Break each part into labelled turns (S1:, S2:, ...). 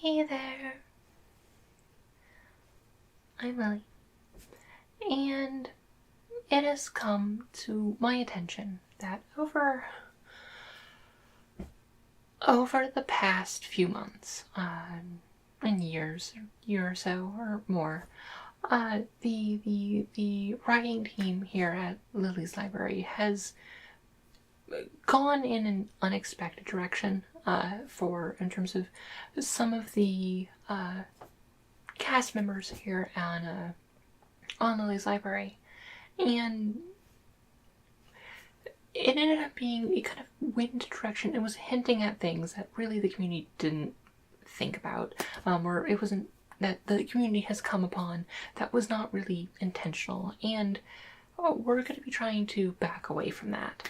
S1: Hey there, I'm Lily, and it has come to my attention that over the past few months, and years, year or so or more, the writing team here at Lily's Library has gone in an unexpected direction in terms of some of the cast members here on Lily's Library, and it ended up being, it kind of went into direction. It was hinting at things that really the community didn't think about, or it wasn't that the community has come upon that was not really intentional, and we're going to be trying to back away from that.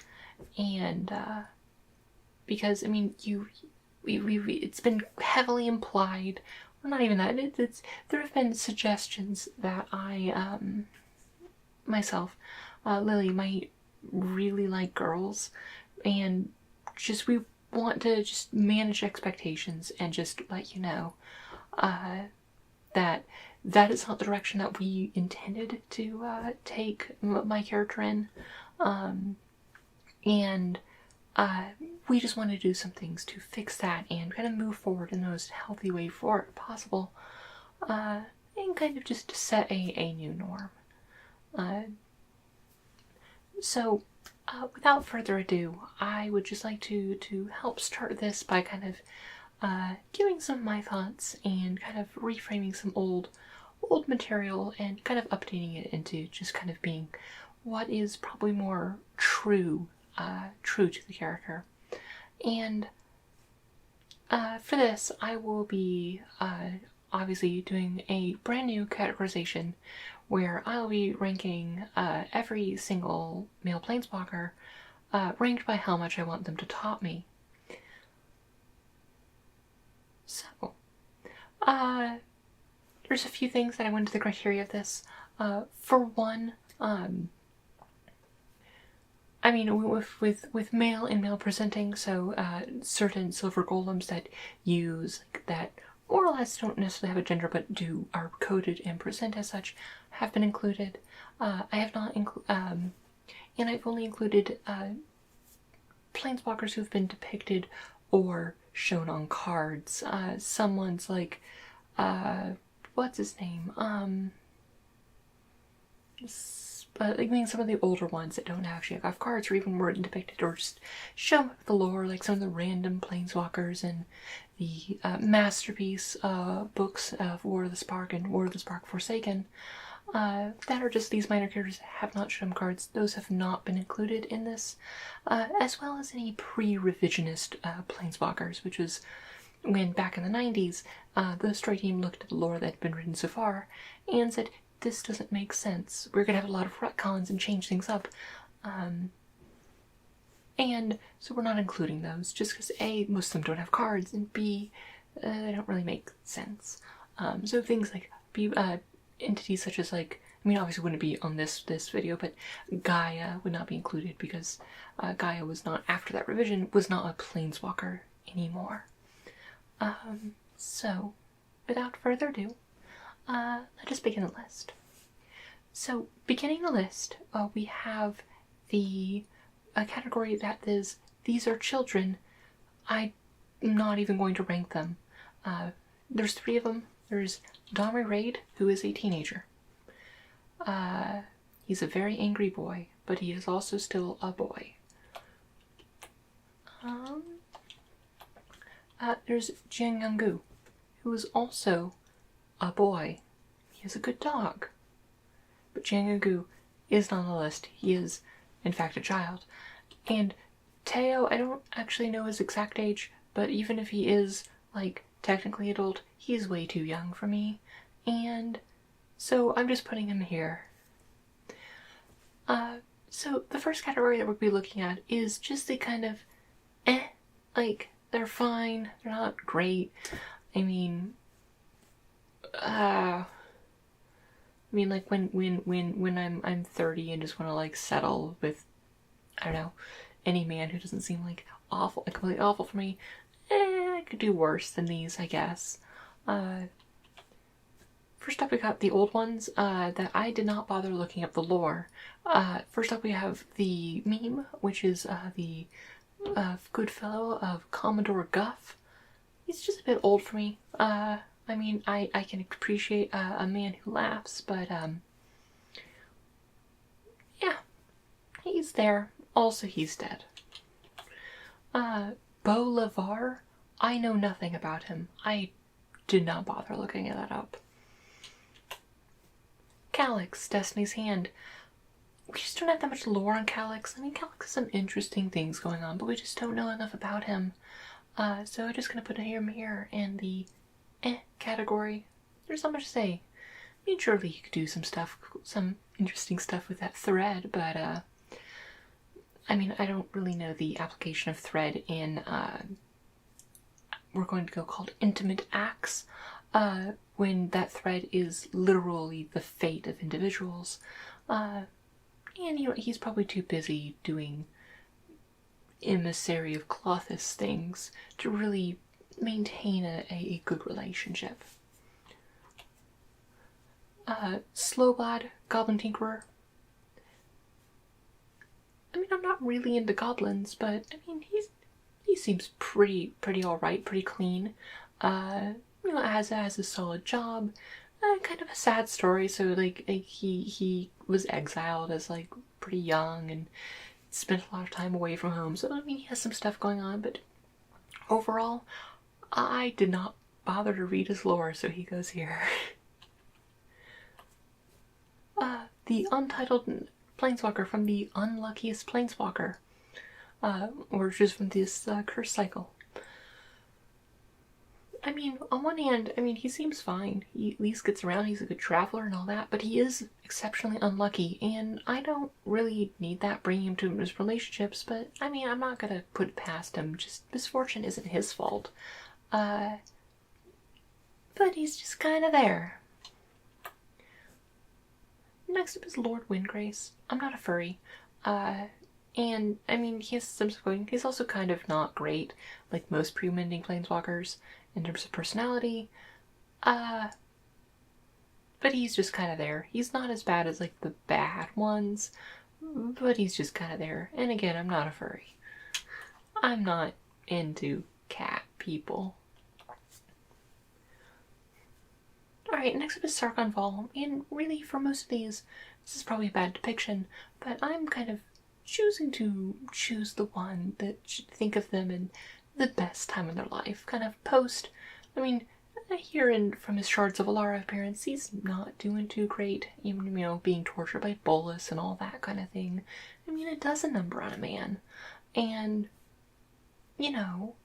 S1: And because I mean, it's been heavily implied, well, not even that. There have been suggestions that I myself, Lily, might really like girls, and just we want to just manage expectations and just let you know that is not the direction that we intended to take my character in. And we just want to do some things to fix that and kind of move forward in the most healthy way possible, and kind of just to set a new norm. So without further ado, I would just like to help start this by kind of giving some of my thoughts and kind of reframing some old material and kind of updating it into just kind of being what is probably more true to the character. And for this, I will be obviously doing a brand new categorization where I'll be ranking every single male planeswalker ranked by how much I want them to top me. So, there's a few things that I went into the criteria of this. For one, I mean, with male and male presenting, so certain silver golems that use that more or less don't necessarily have a gender, but are coded and present as such, have been included. I have not and I've only included planeswalkers who've been depicted or shown on cards. Someone's like, what's his name? But I mean, some of the older ones that don't actually have cards or even were depicted or just show the lore, like some of the random planeswalkers in the masterpiece books of War of the Spark and War of the Spark Forsaken, that are just these minor characters that have not shown cards. Those have not been included in this, as well as any pre-revisionist planeswalkers, which was when back in the 90s, the story team looked at the lore that had been written so far and said, this doesn't make sense. We're going to have a lot of retcons and change things up. And so we're not including those just because A, most of them don't have cards, and B, they don't really make sense. So things like entities such as, like, I mean, obviously wouldn't be on this video, but Gaia would not be included because Gaia was not, after that revision, was not a planeswalker anymore. So without further ado, let us begin the list. So, beginning the list, we have the category that is, these are children. I'm not even going to rank them. There's 3 of them. There's Dahmer Raid, who is a teenager. He's a very angry boy, but he is also still a boy. There's Jinyoung, who is also a boy. He is a good dog. But Jinyoung is not on the list. He is, in fact, a child. And Teo, I don't actually know his exact age, but even if he is, like, technically adult, he's way too young for me. And so I'm just putting him here. So the first category that we'll be looking at is just the kind of, like, they're fine, they're not great. I mean, like when I'm 30 and just want to, like, settle with, I don't know, any man who doesn't seem like awful, like completely awful for me, I could do worse than these, I guess. First up, we got the old ones that I did not bother looking up the lore. First up, we have the meme, which is the good fellow of Commodore Guff. He's just a bit old for me. I mean, I can appreciate a man who laughs, but yeah, he's there. Also, he's dead. Beau Lavar, I know nothing about him. I did not bother looking that up. Calyx, Destiny's Hand. We just don't have that much lore on Calyx. I mean, Calyx has some interesting things going on, but we just don't know enough about him. So I'm just gonna put him here in the category. There's not much to say. I mean, surely you could do some stuff, some interesting stuff with that thread, but I mean, I don't really know the application of thread in we're going to go called intimate acts, when that thread is literally the fate of individuals. And you know, he's probably too busy doing emissary of Clothis things to really maintain a good relationship. Slowblad, Goblin Tinkerer. I mean, I'm not really into goblins, but I mean, he seems pretty alright, pretty clean. You know, has a solid job. Kind of a sad story. So like he was exiled as like pretty young and spent a lot of time away from home. So I mean, he has some stuff going on, but overall, I did not bother to read his lore, so he goes here. The Untitled Planeswalker from the Unluckiest Planeswalker, or just from this curse cycle. I mean, on one hand, I mean, he seems fine. He at least gets around, he's a good traveler and all that, but he is exceptionally unlucky, and I don't really need that bringing him to his relationships, but I mean, I'm not gonna put it past him. Just misfortune isn't his fault. But he's just kind of there. Next up is Lord Windgrace. I'm not a furry. And, I mean, he has some going. He's also kind of not great, like most pre-mending planeswalkers, in terms of personality. But he's just kind of there. He's not as bad as, like, the bad ones, but he's just kind of there. And again, I'm not a furry. I'm not into cat people. Alright, next up is Sargon Vol, and really, for most of these, this is probably a bad depiction, but I'm kind of choosing to choose the one that should think of them in the best time in their life, kind of post. I mean, here from his Shards of Alara appearance, he's not doing too great, even, you know, being tortured by Bolus and all that kind of thing. I mean, it does a number on a man, and, you know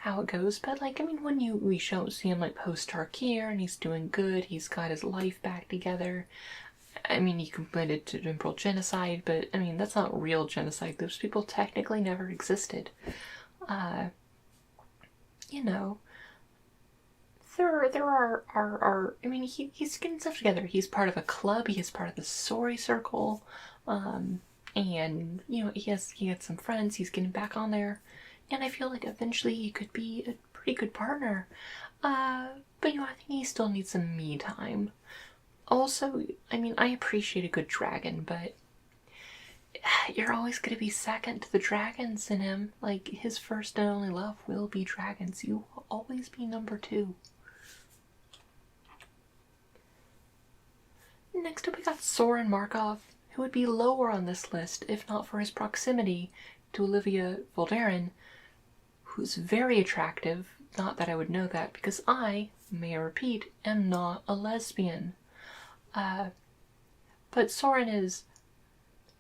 S1: how it goes, but like, I mean, when we see him like post Tarkir and he's doing good, he's got his life back together. I mean, he committed to temporal genocide, but I mean, that's not real genocide. Those people technically never existed. You know, there are I mean, he's getting stuff together. He's part of a club. He is part of the Sori Circle, and you know, he has some friends. He's getting back on there. And I feel like eventually he could be a pretty good partner. But you know, I think he still needs some me time. Also, I mean, I appreciate a good dragon, but you're always going to be second to the dragons in him. Like, his first and only love will be dragons. You will always be number 2. Next up we got Soren Markov, who would be lower on this list if not for his proximity to Olivia Voldaren, who's very attractive. Not that I would know that, because I, may I repeat, am not a lesbian. But Soren is,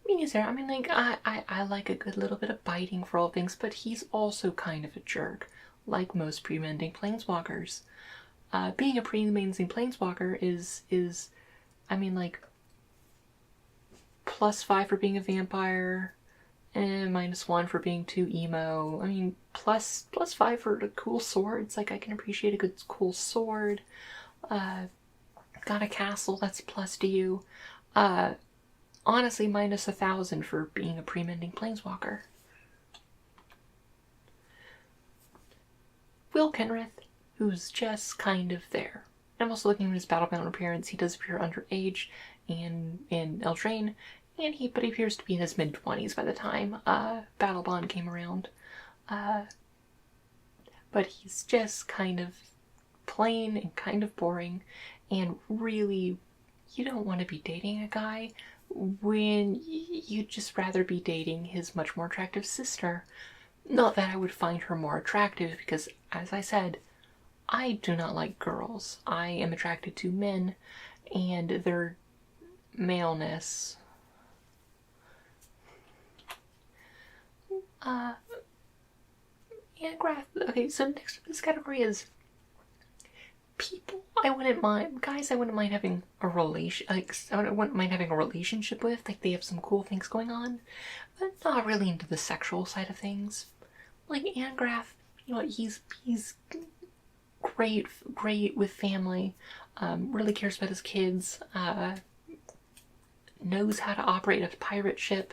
S1: I mean, he's there. I mean, like, I like a good little bit of biting for all things, but he's also kind of a jerk, like most pre-mending planeswalkers. Being a pre-mending planeswalker is, I mean, like, +5 for being a vampire, and -1 for being too emo. I mean, plus 5 for the cool swords. Like, I can appreciate a good cool sword. Got a castle, that's plus to you. Honestly, -1,000 for being a pre-mending planeswalker. Will Kenrith, who's just kind of there. I'm also looking at his battlebound appearance. He does appear underage in Eldraine, but he appears to be in his mid-20s by the time Battle Bond came around. But he's just kind of plain and kind of boring, and really, you don't want to be dating a guy when you'd just rather be dating his much more attractive sister. Not that I would find her more attractive, because, as I said, I do not like girls. I am attracted to men and their maleness. Yeah, Graph. Okay, so next to this category is people I wouldn't mind, guys I wouldn't mind having a I wouldn't mind having a relationship with, like they have some cool things going on, but not really into the sexual side of things. Like Angraf, you know, he's great with family, really cares about his kids, knows how to operate a pirate ship.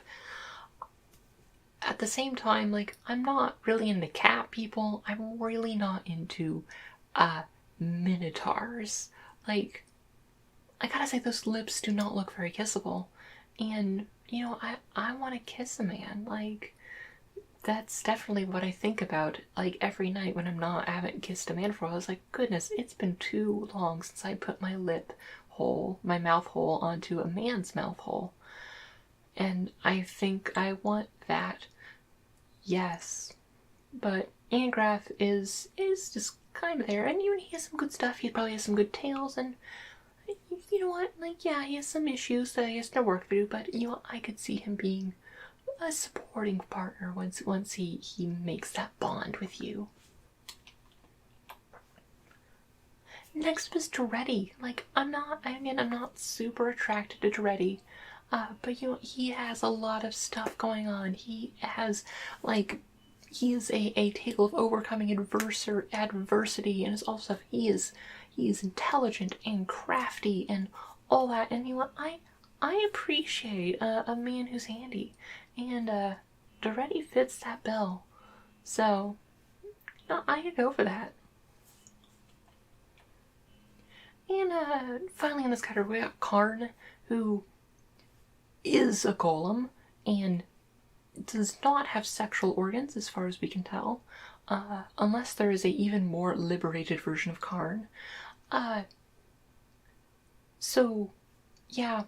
S1: At the same time, like, I'm not really into cat people. I'm really not into minotaurs. Like, I gotta say, those lips do not look very kissable. And, you know, I want to kiss a man. Like, that's definitely what I think about, like, every night when I haven't kissed a man for a while. I was like, goodness, it's been too long since I put my mouth hole onto a man's mouth hole. And I think I want that. Yes. But Angraf is just kind of there. And even he has some good stuff. He probably has some good tales. And you know what? Like, yeah, he has some issues that he has to work through. But, you know, I could see him being a supporting partner once he makes that bond with you. Next is Duretti. Like, I'm not super attracted to Duretti. But you know, he has a lot of stuff going on. He has, like, he is a tale of overcoming adversity and his all stuff. He is intelligent and crafty and all that. And you know what? I appreciate a man who's handy, and Duretti fits that bill. So, you know, I could go for that. And finally in this category, we got Karn, who is a golem and does not have sexual organs as far as we can tell, unless there is a even more liberated version of Karn. So yeah,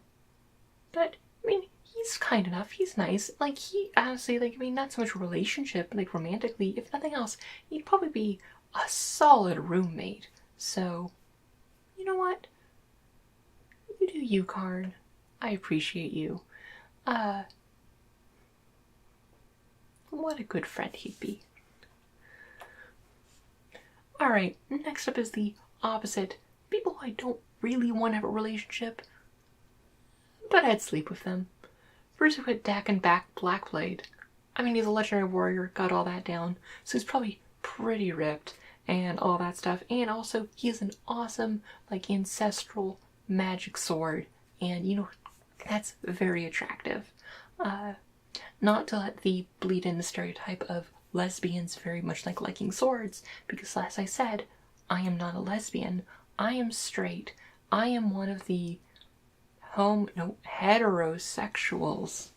S1: but I mean, he's kind enough, he's nice. Like, he honestly, like, I mean, not so much a relationship, like romantically, if nothing else, he'd probably be a solid roommate. So you know what, you do you, Karn. I appreciate you. What a good friend he'd be. Alright, next up is the opposite. People I don't really want to have a relationship, but I'd sleep with them. First we put Dakin Blackblade. I mean, he's a legendary warrior, got all that down, so he's probably pretty ripped and all that stuff. And also, he has an awesome, like, ancestral magic sword, and you know, that's very attractive. Not to let the bleed in the stereotype of lesbians very much like liking swords, because as I said, I am not a lesbian. I am straight. I am one of the heterosexuals.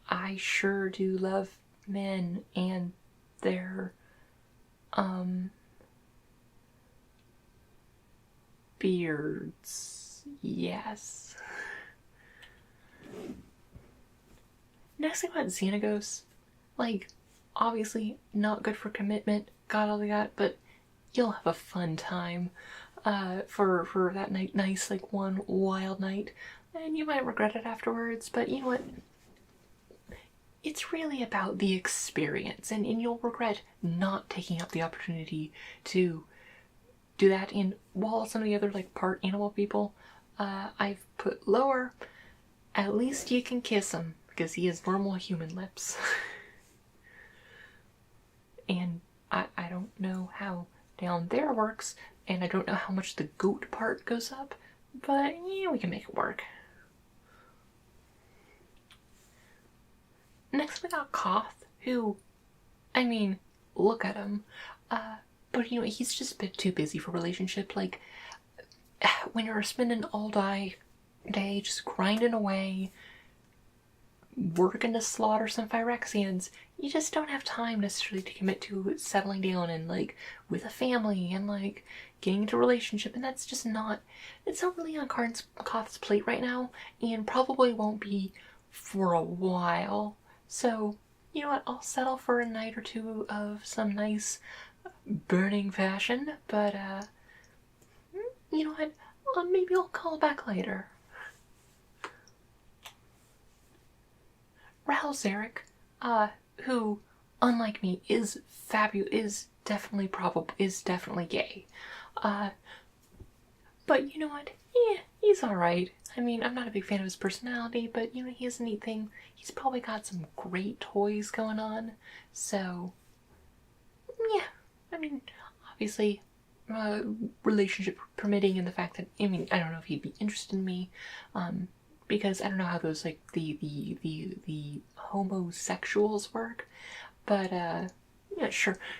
S1: I sure do love men and their beards. Yes. Next thing about Xenagos, like, obviously not good for commitment, got all they got, but you'll have a fun time for that night, nice, like, one wild night, and you might regret it afterwards, but you know what? It's really about the experience, and you'll regret not taking up the opportunity to do that. And while some of the other, like, part animal people, I've put lower, at least you can kiss him, because he has normal human lips. And I don't know how down there works, and I don't know how much the goat part goes up, but yeah, we can make it work. Next we got Koth, who, I mean, look at him. But, you know, he's just a bit too busy for a relationship. Like, when you're spending all day just grinding away, working to slaughter some Phyrexians, you just don't have time necessarily to commit to settling down and, like, with a family and, like, getting into a relationship. And that's just not, it's not really on Koth's plate right now, and probably won't be for a while. So, you know what, I'll settle for a night or two of some nice burning fashion, but, you know what, maybe I'll call back later. Rahul Zarek, who, unlike me, is fabulous, is definitely gay. But you know what? Yeah, he's alright. I mean, I'm not a big fan of his personality, but, you know, he has a neat thing. He's probably got some great toys going on. So, yeah. I mean, obviously, relationship permitting, and the fact that, I mean, I don't know if he'd be interested in me, because I don't know how those, like, the homosexuals work. But, yeah,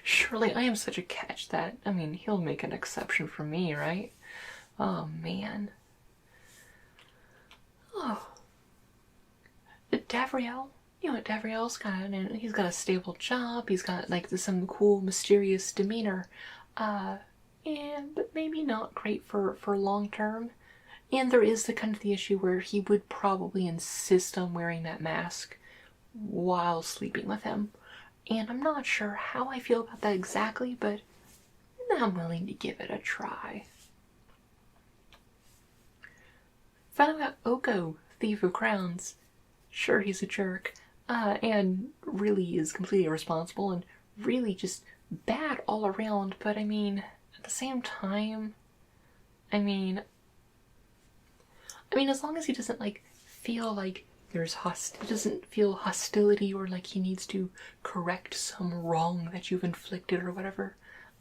S1: surely I am such a catch that, I mean, he'll make an exception for me, right? Oh, man. Oh. Gabriel, you know what, Gabriel's he's got a stable job, he's got, like, some cool, mysterious demeanor, but maybe not great for long term. And there is the issue where he would probably insist on wearing that mask while sleeping with him. And I'm not sure how I feel about that exactly, but I'm willing to give it a try. Found out Oko, Thief of Crowns. Sure, he's a jerk, and really is completely irresponsible and really just bad all around, but I mean, at the same time, I mean, as long as he doesn't, like, feel like he doesn't feel hostility or like he needs to correct some wrong that you've inflicted or whatever,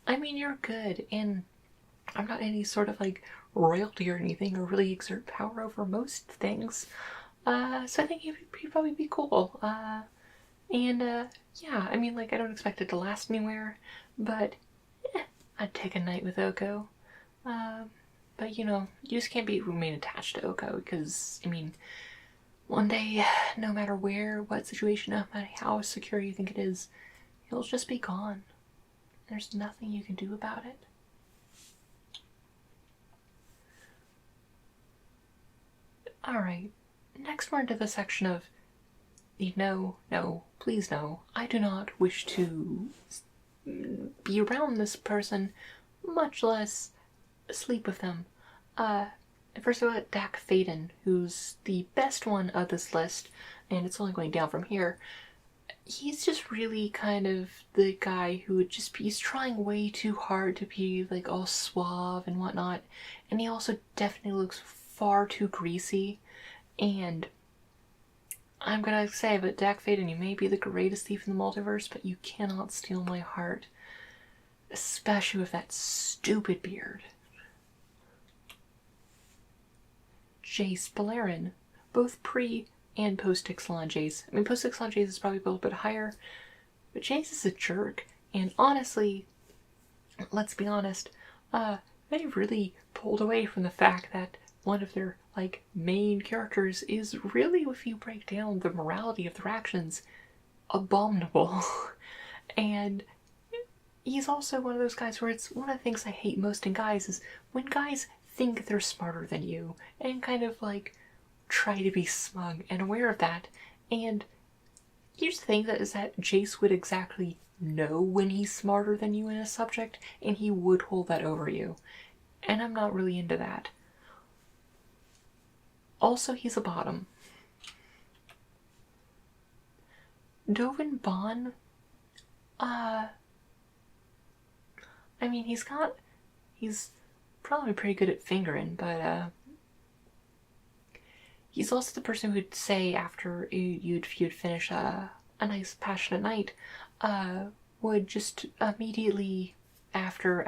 S1: I mean, you're good, and I'm not any sort of, like, royalty or anything, or really exert power over most things, so I think he'd probably be cool, yeah, I mean, like, I don't expect it to last anywhere, but, I'd take a night with Oko, but, you know, you just can't remain attached to Oko, because, I mean, one day, no matter what situation, no matter how secure you think it is, he'll just be gone. There's nothing you can do about it. Alright, next we're into the section of the no, please no, I do not wish to be around this person, much less sleep with them. First of all, Dak Faden, who's the best one of this list, and it's only going down from here. He's just really kind of the guy who he's trying way too hard to be, like, all suave and whatnot, and he also definitely looks far too greasy, and I'm gonna say, but Dak Faden, you may be the greatest thief in the multiverse, but you cannot steal my heart, especially with that stupid beard. Jace Balerin, both pre and post Ixalan Jace. I mean, post Ixalan Jace is probably a little bit higher, but Jace is a jerk, and honestly, let's be honest, they really pulled away from the fact that one of their, like, main characters is really, if you break down the morality of their actions, abominable. And he's also one of those guys where it's one of the things I hate most in guys is when guys think they're smarter than you and kind of, like, try to be smug and aware of that. And here's the thing, that is that Jace would exactly know when he's smarter than you in a subject, and he would hold that over you. And I'm not really into that. Also, he's a bottom. Dovin Bond, I mean, he's probably pretty good at fingering, but, he's also the person who'd say after you'd finish a nice passionate night, would just immediately after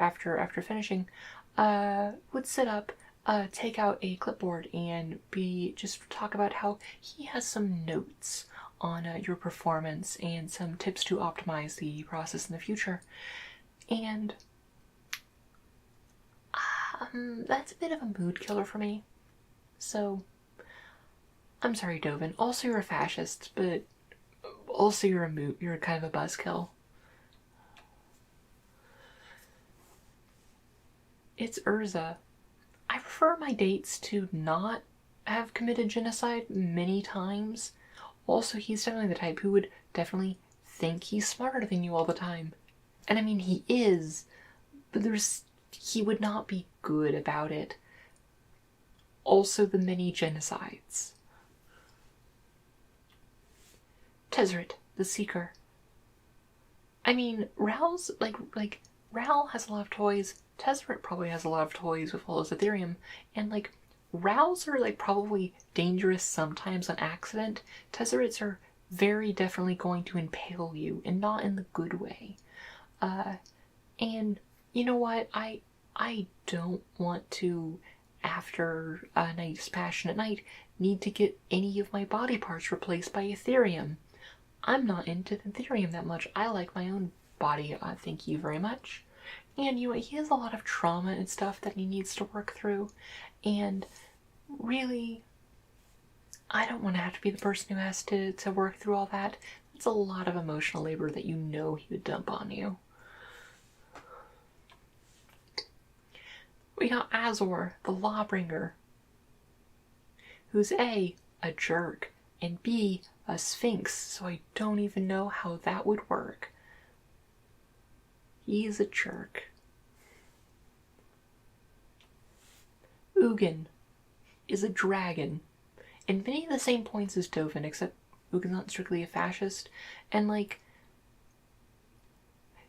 S1: finishing, would sit up, take out a clipboard and just talk about how he has some notes on your performance and some tips to optimize the process in the future. And that's a bit of a mood killer for me. So, I'm sorry, Tobin. Also, you're a fascist, but also you're kind of a buzzkill. It's Urza. I prefer my dates to not have committed genocide many times. Also, he's definitely the type who would definitely think he's smarter than you all the time. And I mean, he is, but he would not be good about it. Also, the many genocides. Tezzeret, the Seeker. I mean, Ral's, Ral has a lot of toys. Tezzeret probably has a lot of toys with all his Ethereum. And, Ral's are, probably dangerous sometimes on accident. Tezzeret's are very definitely going to impale you, and not in the good way. And, you know what? I don't want to, after a nice passionate night, need to get any of my body parts replaced by Ethereum. I'm not into Ethereum that much. I like my own body, thank you very much. And you know, he has a lot of trauma and stuff that he needs to work through. And really, I don't want to have to be the person who has to work through all that. It's a lot of emotional labor that you know he would dump on you. We got Azor, the Lawbringer, who's A, a jerk, and B, a sphinx, so I don't even know how that would work. He's a jerk. Ugin is a dragon, and many of the same points as Tobin, except Ugin's not strictly a fascist, and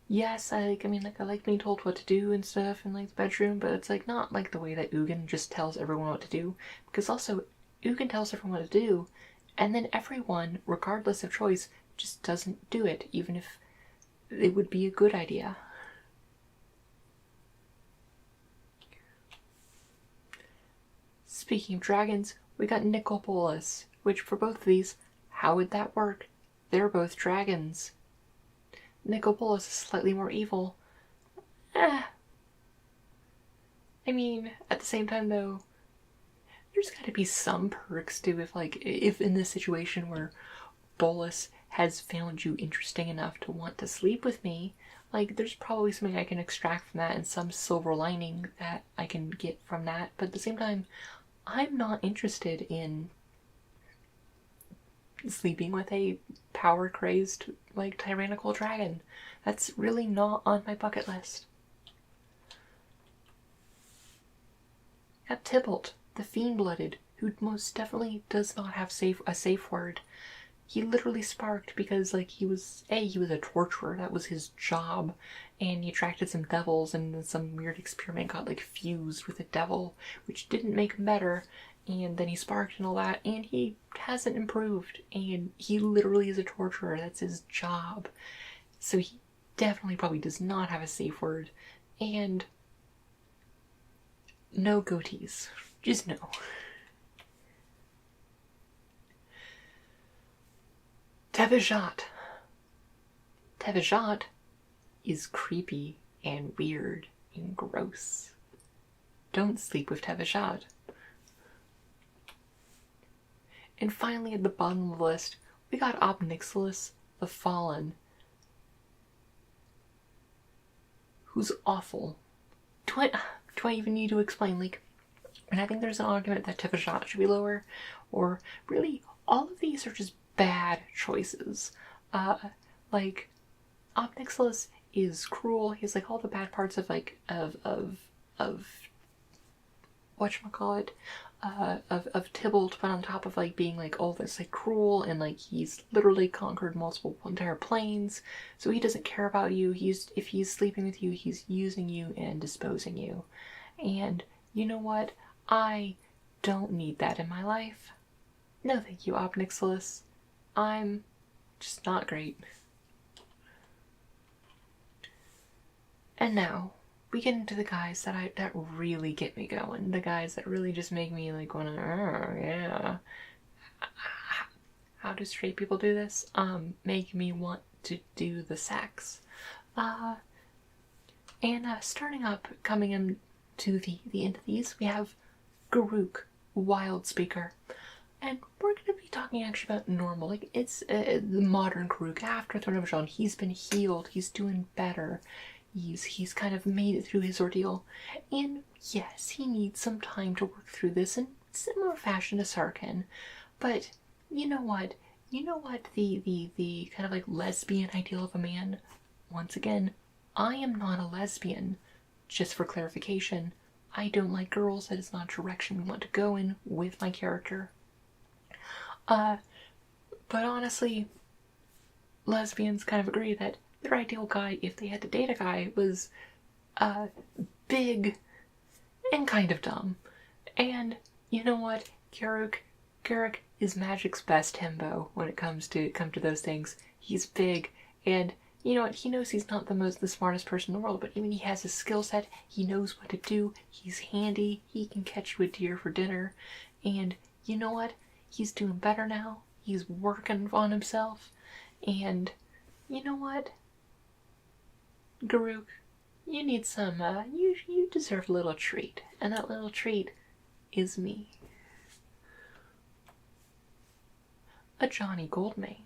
S1: yes, I like being told what to do and stuff in the bedroom, but it's not like the way that Ugin just tells everyone what to do, because also Ugin tells everyone what to do, and then everyone, regardless of choice, just doesn't do it, even if it would be a good idea. Speaking of dragons, we got Nicopolis, which for both of these, how would that work? They're both dragons. Nicopolis is slightly more evil. I mean, at the same time though, there's gotta be some perks to if in this situation where Bolus has found you interesting enough to want to sleep with me, there's probably something I can extract from that and some silver lining that I can get from that, but at the same time, I'm not interested in sleeping with a power-crazed, tyrannical dragon. That's really not on my bucket list. Got Tybalt, the Fiend-blooded, who most definitely does not have a safe word. He literally sparked because, he was a torturer. That was his job. And he attracted some devils, and then some weird experiment got, fused with a devil, which didn't make him better. And then he sparked and all that, and he hasn't improved. And he literally is a torturer. That's his job. So he definitely probably does not have a safe word. And no goatees. Just no. Tevejat. Tevejat is creepy and weird and gross. Don't sleep with Tevejat. And finally, at the bottom of the list, we got Obnixilis, the Fallen, who's awful. Do I even need to explain? And I think there's an argument that Tevejat should be lower, or really, all of these are just bad choices. Obnixilis is cruel. He has all the bad parts of whatchamacallit, of Tybalt, but on top of being all this cruel, and he's literally conquered multiple entire planes, so he doesn't care about you. If he's sleeping with you, he's using you and disposing you. And you know what? I don't need that in my life. No thank you, Obnixilis. I'm just not great. And now, we get into the guys that really get me going. The guys that really just make me wanna, yeah. How do straight people do this? Make me want to do the sex. And starting up, coming into the end of these, we have Garuk, Wild Speaker. And we're going to be talking actually about normal, like it's the modern Garuk after Throne of John. He's been healed, he's doing better, he's kind of made it through his ordeal. And yes, he needs some time to work through this in similar fashion to Sarkin. But you know what? The kind of like lesbian ideal of a man, once again, I am not a lesbian. Just for clarification, I don't like girls. That is not a direction we want to go in with my character. But honestly, lesbians kind of agree that their ideal guy, if they had to date a guy, was, big and kind of dumb. And you know what? Garuk is Magic's best himbo when it comes to those things. He's big, and you know what? He knows he's not the smartest person in the world, but I mean, he has a skill set. He knows what to do. He's handy. He can catch you a deer for dinner, and you know what? He's doing better now. He's working on himself. And you know what? Garuk, you need some, you deserve a little treat. And that little treat is me. A Johnny Goldmane.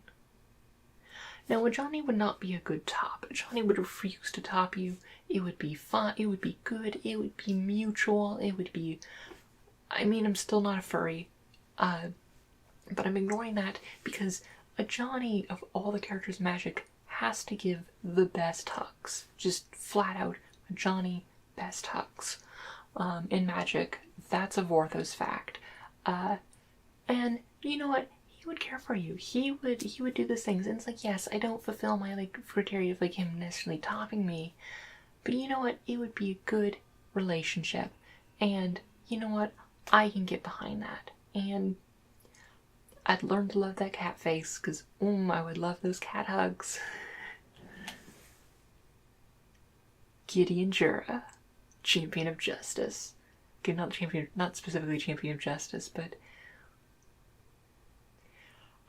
S1: Now, a Johnny would not be a good top. A Johnny would refuse to top you. It would be fun. It would be good. It would be mutual. It would be... I mean, I'm still not a furry. But I'm ignoring that because a Johnny of all the characters in Magic has to give the best hugs. Just flat out, a Johnny best hugs. In Magic, that's a Vorthos fact. And you know what? He would care for you. He would do those things. And it's like, yes, I don't fulfill my like criteria of like him necessarily topping me. But you know what? It would be a good relationship. And you know what? I can get behind that. And I'd learn to love that cat face, because I would love those cat hugs. Gideon Jura, Champion of Justice. Okay, not specifically Champion of Justice, but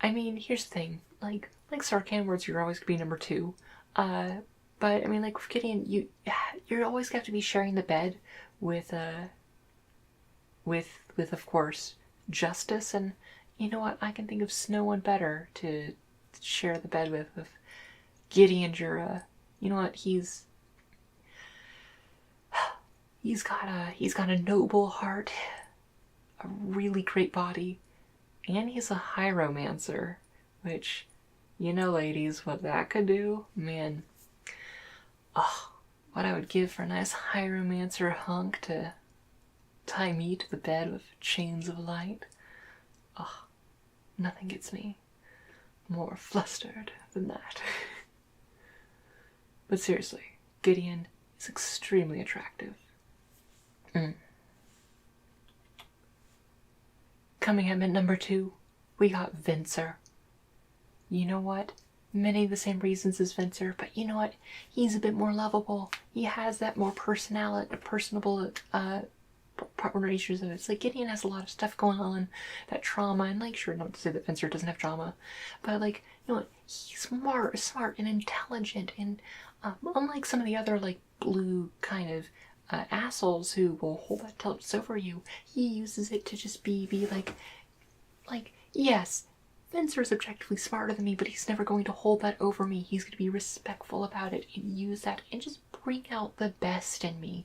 S1: I mean, here's the thing. Like Sarkhan words, you're always gonna be number 2. But I mean, like with Gideon, you're always got to be sharing the bed with of course Justice, and you know what? I can think of no one better to share the bed with Gideon Jura. You know what? He's got a noble heart, a really great body, and he's a hieromancer, which, you know, ladies, what that could do, man. Oh, what I would give for a nice hieromancer hunk to tie me to the bed with chains of light. Oh, nothing gets me more flustered than that. But seriously, Gideon is extremely attractive. Coming in at number 2, we got Venser. You know what? Many of the same reasons as Venser, but you know what? He's a bit more lovable. He has that more personable natures of it. It's like Gideon has a lot of stuff going on, that trauma, and like, sure, not to say that Venser doesn't have trauma, but like, you know what? He's smart and intelligent, and unlike some of the other like blue kind of assholes who will hold that intelligence over you, he uses it to just be like, yes, Venser is objectively smarter than me, but he's never going to hold that over me. He's going to be respectful about it and use that and just bring out the best in me.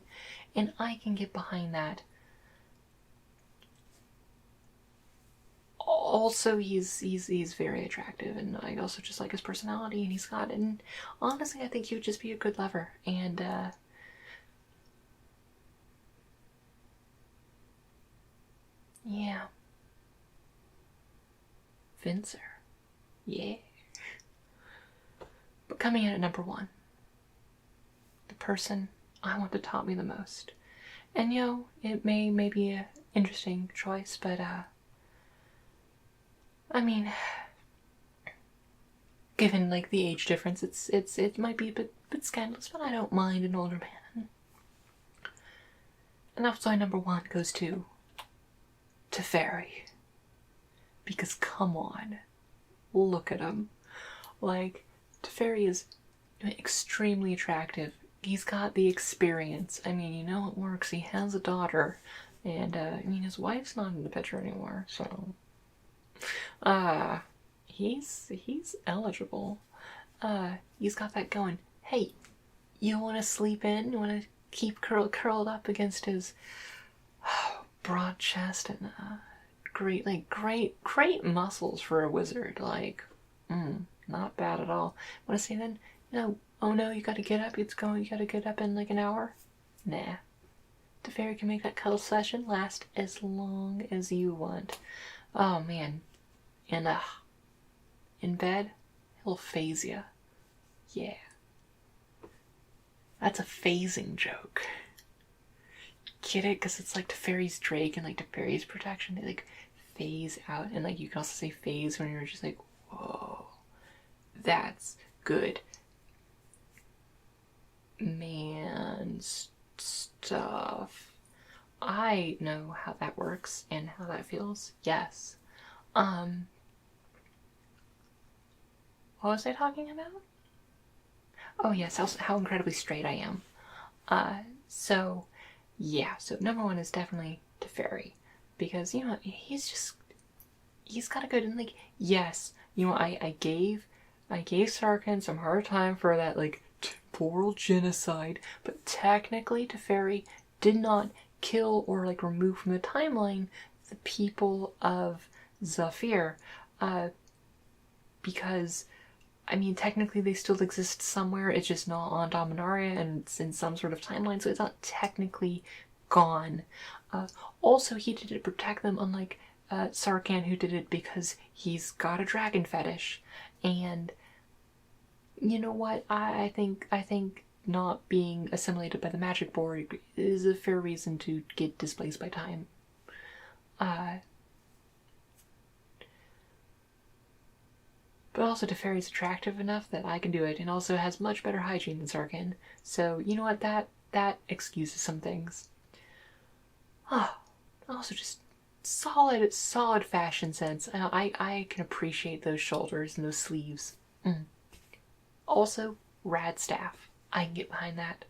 S1: And I can get behind that. Also, he's very attractive, and I also just like his personality, and honestly, I think he would just be a good lover. And yeah. Venser. Yeah. But coming in at number 1, the person I want to top me the most. And you know, it may be an interesting choice, but I mean, given like the age difference, it might be a bit scandalous, but I don't mind an older man. And that's why number 1 goes to Teferi. Because come on, look at him. Like, Teferi is extremely attractive, He's got the experience. I mean, you know it works. He has a daughter. And, I mean, his wife's not in the picture anymore, so... he's eligible. He's got that going. Hey, you want to sleep in? You want to keep curled up against his broad chest and great muscles for a wizard. Like, not bad at all. Want to say then? No. Oh no, you got to get up. You got to get up in like an hour. Nah. Teferi can make that cuddle session last as long as you want. Oh man. And in bed, he'll phase ya. Yeah. That's a phasing joke. Get it? Because it's like Teferi's Drake and like Teferi's protection. They like phase out. And like you can also say phase when you're just like, whoa. That's good. Man stuff. I know how that works and how that feels. Yes. What was I talking about? Oh yes, how incredibly straight I am. So number one is definitely Teferi. Because, you know, he's got a good, and like, yes, you know, I gave Sarkin some hard time for that, like, temporal genocide, but technically Teferi did not kill or, like, remove from the timeline the people of Zafir, because, I mean, technically they still exist somewhere, it's just not on Dominaria and it's in some sort of timeline, so it's not technically gone. Also, he did it to protect them, unlike Sarkin, who did it because he's got a dragon fetish. And you know what? I think not being assimilated by the magic board is a fair reason to get displaced by time. But also Teferi's attractive enough that I can do it, and also has much better hygiene than Sarkin. So, you know what? That excuses some things. Also just solid fashion sense. I can appreciate those shoulders and those sleeves. Also, rad staff. I can get behind that.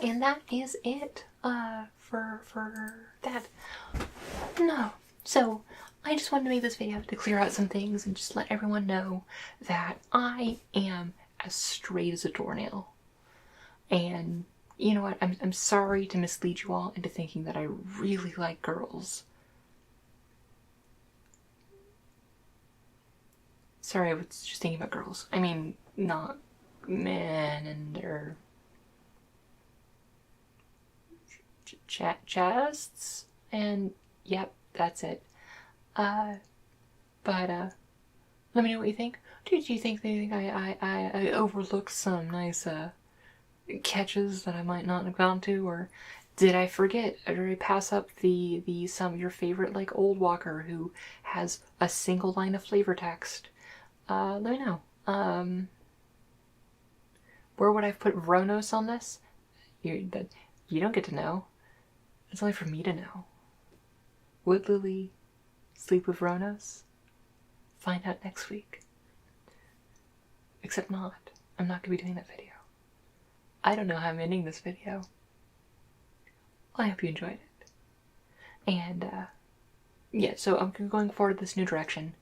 S1: And that is it for that. No. So, I just wanted to make this video to clear out some things and just let everyone know that I am as straight as a doornail. And you know what? I'm sorry to mislead you all into thinking that I really like girls. Sorry, I was just thinking about girls. I mean, not men and their chests. And yep, that's it. But let me know what you think. Do you think I overlooked some nice catches that I might not have gone to, or did I forget? Or did I pass up some of your favorite, like, old walker who has a single line of flavor text? Let me know. Where would I put Vronos on this? You don't get to know. It's only for me to know. Would Lily sleep with Vronos? Find out next week. Except not. I'm not going to be doing that video. I don't know how I'm ending this video. I hope you enjoyed it. And, yeah, so I'm going forward this new direction.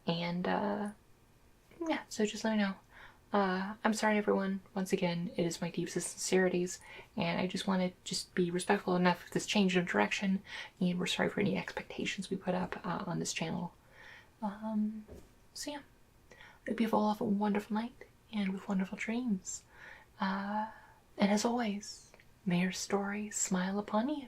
S1: And, yeah, so just let me know. I'm sorry, everyone. Once again, it is my deepest sincerities, and I just want to be respectful enough of this change of direction, and we're sorry for any expectations we put up on this channel. So yeah, I hope you all have a wonderful night, and with wonderful dreams. And as always, may your story smile upon you.